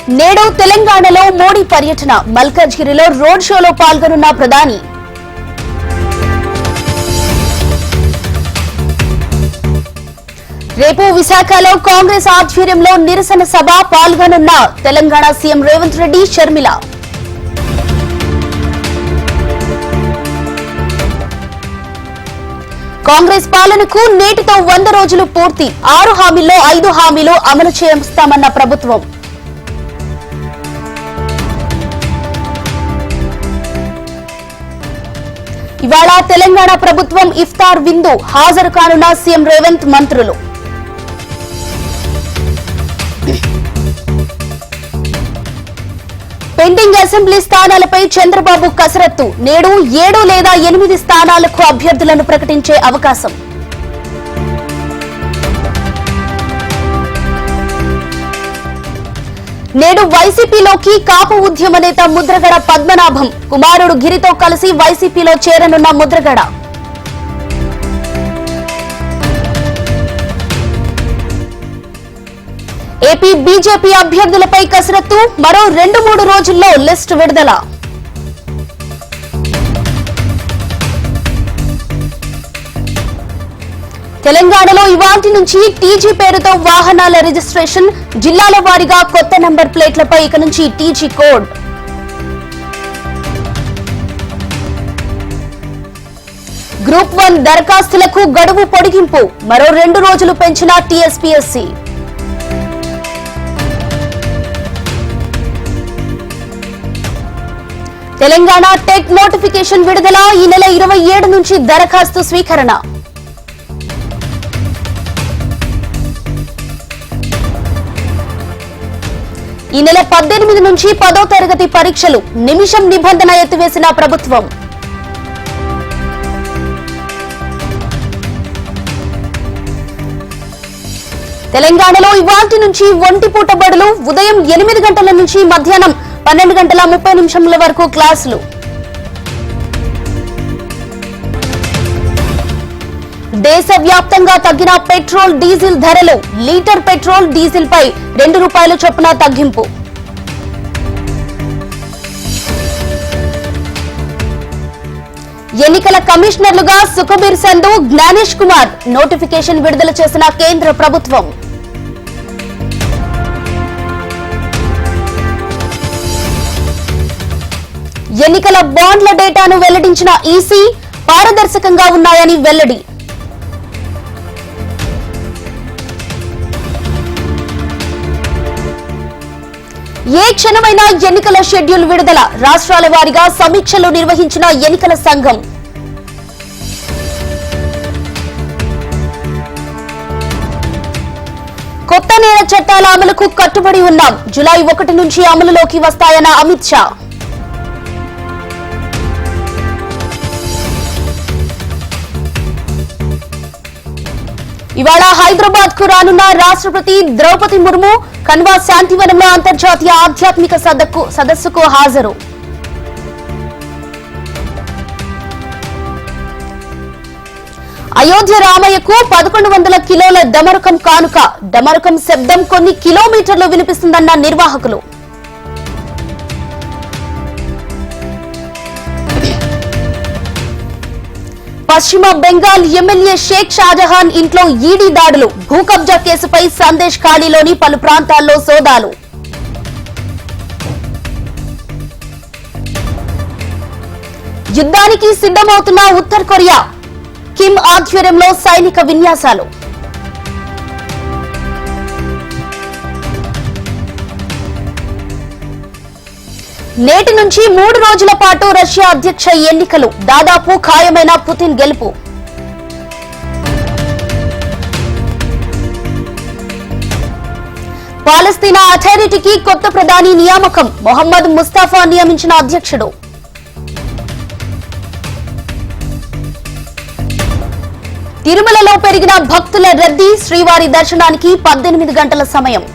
నేడు తెలంగాణలో మోడీ పర్యటన మల్కాజ్గిరిలో రోడ్ షోలో పాల్గొనున్న ప్రధాని. రేపు విశాఖలో కాంగ్రెస్ ఆధ్వర్యంలో నిరసన సభ పాల్గొనున్న తెలంగాణ సీఎం రేవంత్ రెడ్డి, షర్మిల. కాంగ్రెస్ పాలనకు నేటితో 100 రోజులు పూర్తి. 6 హామీల్లో 5 హామీలు అమలు చేస్తామన్న ప్రభుత్వం. ఇవాళ తెలంగాణ ప్రభుత్వం ఇఫ్తార్ విందు హాజరు కానున్న సీఎం రేవంత్, మంత్రులు. పెండింగ్ అసెంబ్లీ స్థానాలపై చంద్రబాబు కసరత్తు. నేడు 7 లేదా 8 స్థానాలకు అభ్యర్థులను ప్రకటించే అవకాశం. నేడు వైసీపీలోకి కాపు ఉద్యమ నేత ముద్రగడ పద్మనాభం కుమారుడు గిరితో కలిసి వైసీపీలో చేరనున్న ముద్రగడ. ఏపీ బీజేపీ అభ్యర్థులపై కసరత్తు. మరో 2-3 రోజుల్లో లిస్టు విడుదల. తెలంగాణలో ఇవాల్టి నుంచి టీజీ పేరుతో వాహనాల రిజిస్ట్రేషన్. జిల్లాల వారీగా కొత్త నంబర్ ప్లేట్లపై ఇక నుంచి టీజీ కోడ్. గ్రూప్ 1 దరఖాస్తులకు గడువు పొడిగింపు. మరో 2 రోజులు పెంచిన టీఎస్పీఎస్సీ. తెలంగాణ టెక్ నోటిఫికేషన్ విడుదల. ఈ నెల 27 నుంచి దరఖాస్తు స్వీకరణ. ఈ నెల 18 నుంచి 10వ తరగతి పరీక్షలు. నిమిషం నిబంధన ఎత్తివేసిన ప్రభుత్వం. తెలంగాణలో ఇవాల్టి నుంచి ఒంటిపూట బడులు. ఉదయం 8 గంటల నుంచి మధ్యాహ్నం 12:30 వరకు క్లాసులు. దేశవ్యాప్తంగా తగ్గిన పెట్రోల్, డీజిల్ ధరలు. లీటర్ పెట్రోల్, డీజిల్ పై ₹2 చొప్పున తగ్గింపు. ఎన్నికల కమిషనర్లుగా సుఖబీర్ సంధు, జ్ఞానేష్ కుమార్ నోటిఫికేషన్ విడుదల చేసిన కేంద్ర ప్రభుత్వం. ఎన్నికల బాండ్ల డేటాను వెల్లడించిన ఈసీ. పారదర్శకంగా ఉన్నాయని వెల్లడి. ఏ క్షణమైనా ఎన్నికల షెడ్యూల్ విడుదల. రాష్ట్రాల వారీగా సమీక్షలు నిర్వహించిన ఎన్నికల సంఘం. కొత్త నేర చట్టాల అమలుకు కట్టుబడి ఉన్నాం. జూలై 1 నుంచి అమలులోకి వస్తాయన్న అమిత్ షా. ఇవాళ హైదరాబాద్ కు రానున్న రాష్ట్రపతి ద్రౌపది ముర్ము కన్వా శాంతివనంలో అంతర్జాతీయ ఆధ్యాత్మిక సదస్సుకు హాజరు. అయోధ్య రామయ్యకు 1100 కిలోల డమరుకం కానుక. డమరుకం శబ్దం కొన్ని కిలోమీటర్లు వినిపిస్తుందన్న నిర్వాహకులు. పశ్చిమ బెంగాల్ ఎమ్మెల్యే షేక్ షాజహాన్ ఇంట్లో ఈడీ దాడులు. భూ కబ్జా కేసుపై సందేశ్ ఖాళీలోని పలు ప్రాంతాల్లో సోదాలు. యుద్ధానికి సిద్ధమవుతున్న ఉత్తర కొరియా. కిమ్ ఆధ్వర్యంలో సైనిక విన్యాసాలు. నేటి నుంచి 3 రోజుల పాటు రష్యా అధ్యక్ష ఎన్నికలు. దాదాపు ఖాయమైన పుతిన్ గెలుపు. పాలస్తీనా అథారిటీకి కొత్త ప్రధాని నియామకం. మొహమ్మద్ ముస్తాఫా నియమించిన అధ్యక్షుడు. తిరుమలలో పెరిగిన భక్తుల రద్దీ. శ్రీవారి దర్శనానికి 18 గంటల సమయం.